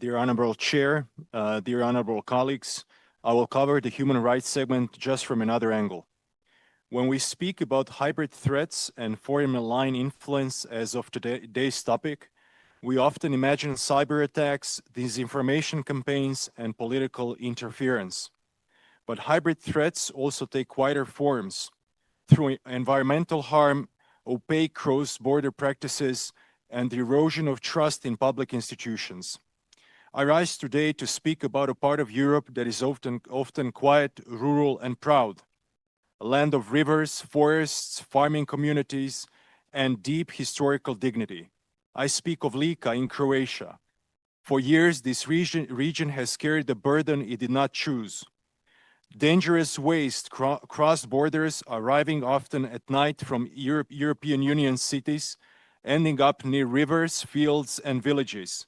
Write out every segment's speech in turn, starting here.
Dear Honorable Chair, dear Honorable colleagues, I will cover the human rights segment just from another angle. When we speak about hybrid threats and foreign malign influence as of today's topic, we often imagine cyber attacks, disinformation campaigns, and political interference. But hybrid threats also take quieter forms through environmental harm, opaque cross-border practices, and the erosion of trust in public institutions. I rise today to speak about a part of Europe that is often quiet, rural, and proud. A land of rivers, forests, farming communities, and deep historical dignity. I speak of Lika in Croatia. For years, this region has carried the burden it did not choose. Dangerous waste crossed borders, arriving often at night from European Union cities, ending up near rivers, fields, and villages.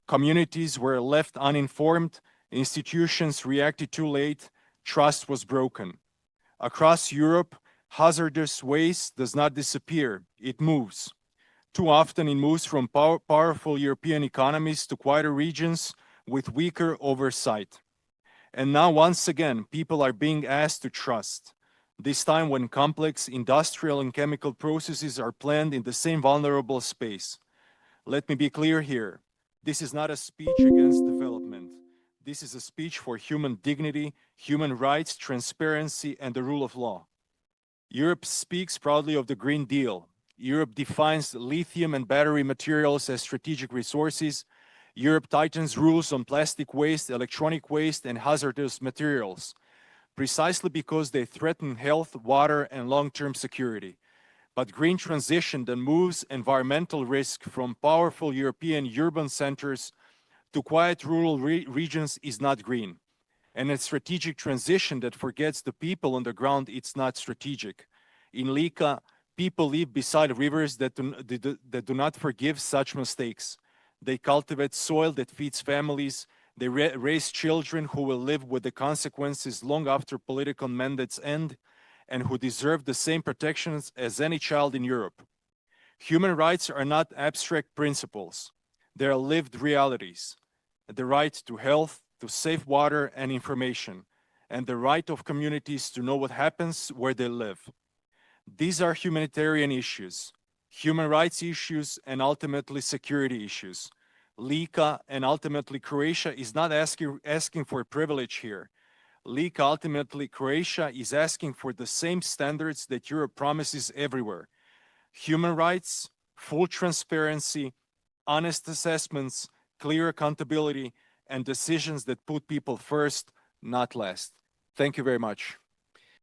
Communities were left uninformed, institutions reacted too late, trust was broken. Across Europe, hazardous waste does not disappear, it moves. Too often it moves from powerful European economies to quieter regions with weaker oversight. And now once again, people are being asked to trust. This time when complex industrial and chemical processes are planned in the same vulnerable space. Let me be clear here. This is not a speech against development. This is a speech for human dignity, human rights, transparency, and the rule of law. Europe speaks proudly of the Green Deal. Europe defines lithium and battery materials as strategic resources. Europe tightens rules on plastic waste, electronic waste, and hazardous materials, precisely because they threaten health, water, and long-term security. But green transition that moves environmental risk from powerful European urban centers to quiet rural regions is not green. And a strategic transition that forgets the people on the ground, it's not strategic. In Lika, people live beside rivers that do not forgive such mistakes. They cultivate soil that feeds families. They raise children who will live with the consequences long after political mandates end and who deserve the same protections as any child in Europe. Human rights are not abstract principles. They are lived realities. The right to health, to safe water and information, and the right of communities to know what happens where they live. These are humanitarian issues, human rights issues, and ultimately security issues. Lika and ultimately Croatia is not asking for a privilege here. Lika, ultimately Croatia, is asking for the same standards that Europe promises everywhere. Human rights, full transparency, honest assessments, clear accountability, and decisions that put people first, not last. Thank you very much.